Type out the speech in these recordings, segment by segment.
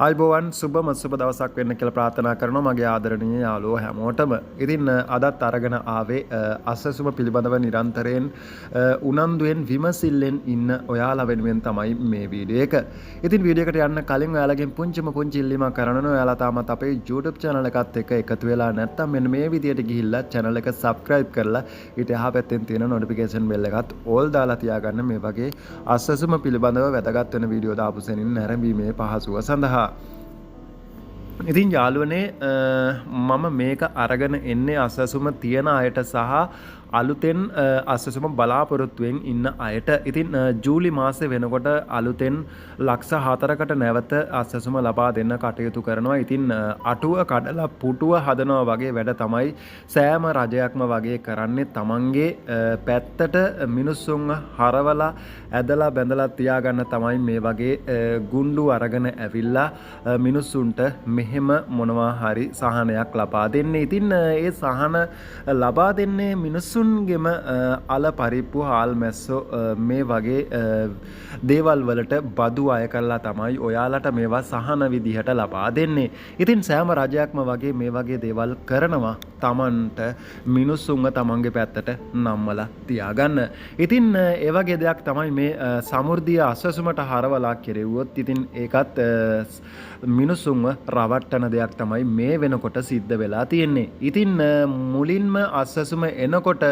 ආයිබෝවන් සුබම සුබ දවසක් වෙන්න කියලා ප්‍රාර්ථනා කරනවා මගේ ආදරණීය යාළුවෝ හැමෝටම. ඉතින් අදත් අරගෙන ආවේ අසසුම පිළිබඳව නිරන්තරයෙන් උනන්දුවෙන් විමසිල්ලෙන් ඉන්න ඔයාලා වෙනුවෙන් තමයි මේ වීඩියෝ එක. ඉතින් වීඩියෝ එකට යන්න කලින් ඔයාලගෙන් පුංචි ඉල්ලීමක් කරනවා. ඔයාලා තාමත් අපේ YouTube channel එකත් එක්ක එකතු වෙලා නැත්නම් මෙන්න මේ විදියට ගිහිල්ලා channel එක subscribe කරලා ඊට එහා පැත්තෙන් තියෙන notification bell එකත් all දාලා තියාගන්න මේ වගේ අසසුම පිළිබඳව වැදගත් වෙන වීඩියෝ දාපු සෙනින් නැරඹීමේ පහසුව සඳහා. ඉතින් යාළුවනේ මම මේක අරගෙන එන්නේ අසසුම තියන අයට සහ අලුතෙන් අසසුම බලාපොරොත්තුවෙන් ඉන්න අයට. ඉතින් ජූලි මාසේ වෙනකොට අලුතෙන් ලක්ෂ 4කට නැවත අසසුම ලබා දෙන්න කටයුතු කරනවා. ඉතින් අටුව කඩලා පුටුව හදනවා වගේ වැඩ තමයි සෑම රජයක්ම වගේ කරන්නේ. තමන්ගේ පැත්තට මිනිස්සුන්ව හරවලා ඇදලා බැඳලා තියාගන්න තමයි මේ වගේ ගුණ්ඩු අරගෙන ඇවිල්ලා මිනිස්සුන්ට මෙහෙම මොනවා හරි සහනයක් ලබා දෙන්නේ. ඉතින් ඒ සහන ලබා දෙන්නේ මිනිස්සුන්ගෙම අල පරිප්පු හාල් මැස්සෝ මේ වගේ දේවල් වලට බදු අය කරලා තමයි ඔයාලට මේවා සහන විදිහට ලබා දෙන්නේ. ඉතින් සෑම රජයක්ම වගේ මේ වගේ දේවල් කරනවා තමන්ට මිනිස්සුන්ව තමන්ගේ පැත්තට නම්මලා තියාගන්න. ඉතින් ඒ වගේ දෙයක් තමයි මේ සමෘද්ධිය අසසුමට හරවලා කෙරෙව්වොත් ඉතින් ඒකත් මිනිස්සුන්ව රවට්ටන දෙයක් තමයි මේ වෙනකොට සිද්ධ වෙලා තියෙන්නේ. ඉතින් මුලින්ම අසසුම එනකොට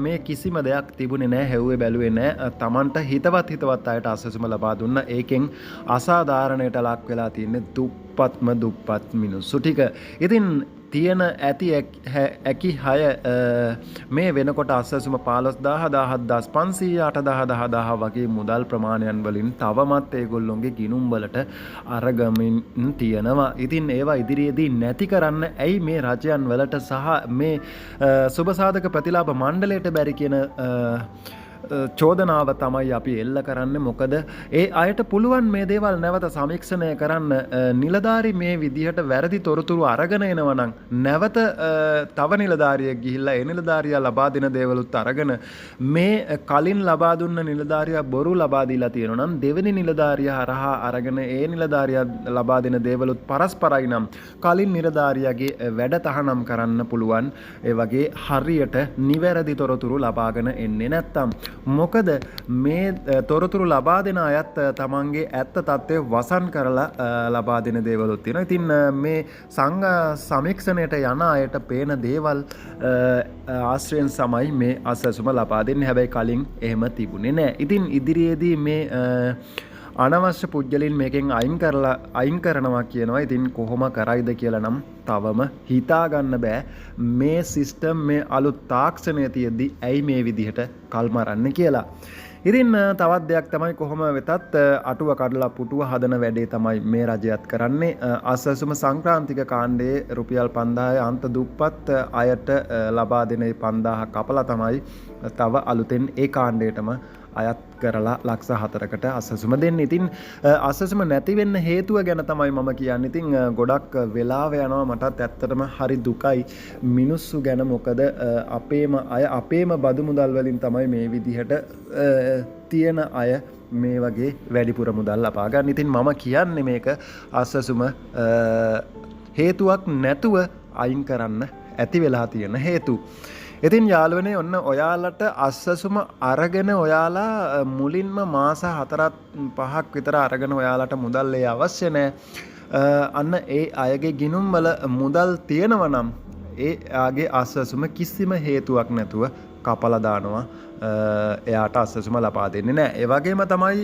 මේ කිසිම දෙයක් තිබුණේ නැහැ, හැව්වේ බැලුවේ නැහැ. තමන්ට හිතවත් අයට අසසුම ලබා දුන්නා. ඒකෙන් අසාධාරණයට ලක් වෙලා තියෙන්නේ දුප්පත් මිනිස්සු ටික. ඉතින් තියෙන ඇති ඇකි 6 මේ වෙනකොට අසසුම 15000 17500 8000 වගේ මුදල් ප්‍රමාණයන් වලින් තවමත් ඒගොල්ලොන්ගේ ගිණුම් වලට අරගමින් තියෙනවා. ඉතින් ඒවා ඉදිරියේදී නැති කරන්න ඇයි මේ රජයන් වලට සහ මේ සුබසාධක ප්‍රතිලාභ මණ්ඩලයට බැරි කියන චෝදනාව තමයි අපි එල්ල කරන්නේ. මොකද ඒ අයට පුළුවන් මේ දේවල් නැවත සමීක්ෂණය කරන්න. නිලධාරි මේ විදිහට වැරදි තොරතුරු අරගෙන එනවා නම් නැවත තව නිලධාරියෙක් ගිහිල්ලා ඒ නිලධාරියා ලබා දෙන දේවලුත් අරගෙන මේ කලින් ලබා දුන්න නිලධාරියා බොරු ලබා දීලා තියෙනවා නම් දෙවෙනි නිලධාරියා හරහා අරගෙන ඒ නිලධාරියා ලබා දෙන දේවලුත් පරස්පරයි නම් කලින් නිලධාරියාගේ වැඩ තහනම් කරන්න පුළුවන්. ඒ වගේ හරියට නිවැරදි තොරතුරු ලබාගෙන එන්නේ නැත්තම්. මොකද මේ තොරතුරු ලබා දෙන අයත් තමන්ගේ ඇත්ත තත්ත්වය වසන් කරලා ලබා දෙන දේවලුත් තියෙනවා. ඉතින් මේ සමීක්ෂණයට යන අයට පේන දේවල් ආශ්‍රයෙන් සමයි මේ අසසුම ලබා දෙන්නේ. හැබැයි කලින් එහෙම තිබුණේ නැහැ. ඉතින් ඉදිරියේදී මේ අනවශ්‍ය පුද්ගලින් මේකෙන් අයින් කරනවා කියනවා. ඉතින් කොහොම කරයිද කියලා නම් තවම හිතා ගන්න බෑ. මේ සිස්ටම් මේ අලුත් තාක්ෂණය තියෙද්දි ඇයි මේ විදිහට කල් මරන්නේ කියලා. ඉතින් තවත් දෙයක් තමයි කොහොම වෙතත් අටුව කඩලා පුටුව හදන වැඩේ තමයි මේ රජයත් කරන්නේ. අසසුම සංක්‍රාන්තික කාණ්ඩයේ රුපියල් 5000 අන්ත දුප්පත් අයට ලබා දෙන 5000 කපලා තමයි තව අලුතෙන් ඒ කාණ්ඩයටම අයත් කරලා ලක්ෂ 4කට අසසුම දෙන්නේ. ඉතින් අසසුම නැති වෙන්න හේතුව ගැන තමයි මම කියන්නේ. ඉතින් ගොඩක් වෙලාව යනවා. මටත් ඇත්තටම හරි දුකයි මිනිස්සු ගැන. මොකද අපේම බදු මුදල් වලින් තමයි මේ විදිහට තියෙන අය මේ වගේ වැඩිපුර මුදල් ලබා ගන්න. ඉතින් මම කියන්නේ මේක අසසුම හේතුවක් නැතුව අයින් කරන්න ඇති වෙලා තියෙන හේතු. ඉතින් යාළුවනේ ඔන්න ඔයාලට අසසුම අරගෙන ඔයාලා මුලින්ම මාස 4-5ක් විතර අරගෙන ඔයාලට මුදල් අවශ්‍ය නැහැ. අන්න ඒ අයගේ ගිණුම් වල මුදල් තියෙනවා නම් ඒ ආගේ අසසුම කිසිම හේතුවක් නැතුව කපලා දානවා. එයාට අසසුම ලබා දෙන්නේ නැහැ. ඒ වගේම තමයි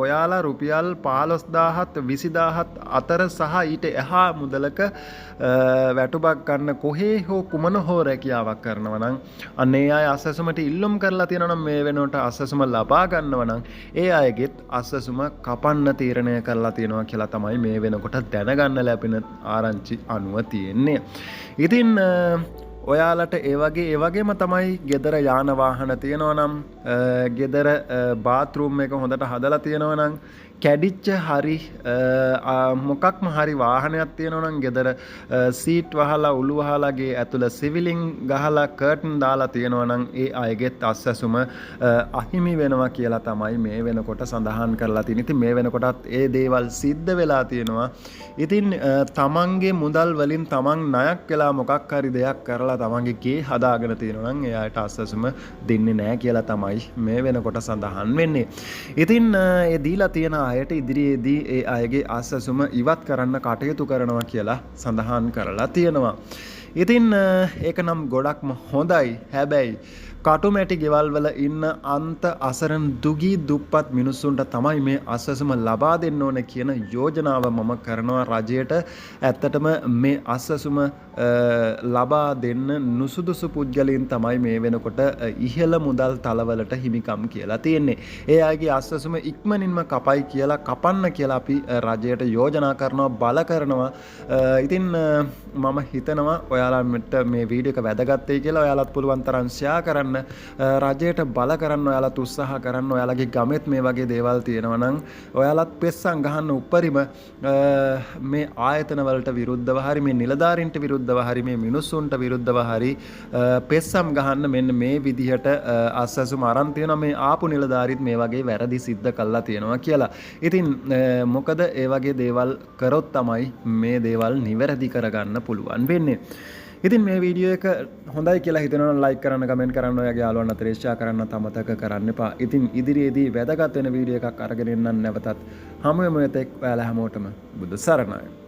ඔයාලා රුපියල් 15000ත් 20000ත් අතර සහ ඊට එහා මුදලක වැටුපක් ගන්න කොහේ හෝ කුමන හෝ රැකියාවක් කරනවා නම් අනේ අය අසසුමට ඉල්ලුම් කරලා තියෙනවා නම් මේ වෙනකොට අසසුම ලබා ගන්නවා නම් ඒ අයගෙත් අසසුම කපන්න තීරණය කරලා තියෙනවා කියලා තමයි මේ වෙනකොට දැනගන්න ලැබෙන ආරංචි අනුව තියෙන්නේ. ඉතින් ඔයාලට ඒ වගේම තමයි ගෙදර යාන වාහන තියෙනවා නම් ගෙදර බාත්රූම් එක හොඳට හදලා තියෙනවා නම් කැඩිච්ච හරි මොකක්ම හරි වාහනයක් තියෙනවා නම් ගෙදර සීට් වහලා උළු වහලාගේ ඇතුළ සිවිලින් ගහලා කර්ටන් දාලා තියෙනවා නම් ඒ අයගෙත් අස්වැසුම අහිමි වෙනවා කියලා තමයි මේ වෙනකොට සඳහන් කරලා තියෙන්නේ. ඉතින් මේ වෙනකොටත් ඒ දේවල් සිද්ධ වෙලා තියෙනවා. ඉතින් තමන්ගේ මුදල් වලින් තමන් ණයක් වෙලා මොකක් හරි දෙයක් කරලා තමන්ගේ ගේ හදාගෙන තියෙනවා නම් එයාට අස්වැසුම දෙන්නේ නැහැ කියලා තමයි මේ වෙනකොට සඳහන් වෙන්නේ. ඉතින් ඒ දීලා තියෙන අයට ඉදිරියේදී ඒ අයගේ අස්වැසුම ඉවත් කරන්න කටයුතු කරනවා කියලා සඳහන් කරලා තියෙනවා. ඉතින් ඒක නම් ගොඩක්ම හොඳයි. හැබැයි කටුමැටි ගෙවල් වල ඉන්න අන්ත අසරණ දුගී දුප්පත් මිනිස්සුන්ට තමයි මේ අස්වැසුම ලබා දෙන්න ඕන කියන යෝජනාව මම කරනවා රජයට. ඇත්තටම මේ අස්වැසුම ලබා දෙන්න නුසුදුසු පුද්ගලයන් තමයි මේ වෙනකොට ඉහළ මුදල් තලවලට හිමිකම් කියලා තියෙන්නේ. ඒ අයගේ අස්වැසුම ඉක්මනින්ම කපයි කියලා කපන්න කියලා අපි රජයට යෝජනා කරනවා, බල කරනවා. ඉතින් මම හිතනවා ඔයාලට මේ වීඩියෝ එක වැදගත් වෙයි කියලා. ඔයාලත් පුළුවන් තරම් ෂෙයා කරන්න, රජයට බල කරන්න, ඔයාලත් උත්සාහ කරන්න. ඔයාලගේ ගමෙත් මේ වගේ දේවල් තියෙනවා නම් ඔයාලත් පෙස්සම් ගහන්න. උපරිම මේ ආයතන වලට විරුද්ධව හරි, මේ නිලධාරීන්ට විරුද්ධව හරි, මේ මිනිස්සුන්ට විරුද්ධව හරි පෙස්සම් ගහන්න. මෙන්න මේ විදිහට අස්වැසුම අරන් තියෙනවා. මේ ආපු නිලධාරීත් මේ වගේ වැරදි සිද්ධ කළා තියෙනවා කියලා. ඉතින් මොකද ඒ වගේ දේවල් කරොත් තමයි මේ දේවල් නිවැරදි කරගන්න පුළුවන් වෙන්නේ. ඉතින් මේ වීඩියෝ එක හොඳයි කියලා හිතනවා නම් ලයික් කරන්න, කමෙන්ට් කරන්න, ඔයාගේ යාළුවන් අතර ෂෙයා කරන්න අමතක කරන්න එපා. ඉතින් ඉදිරියේදී වැදගත් වෙන වීඩියෝ එකක් අරගෙන එන්නම් නැවතත්. හමු වෙමු. එතෙක් ඔයාලා හැමෝටම බුදු සරණයි.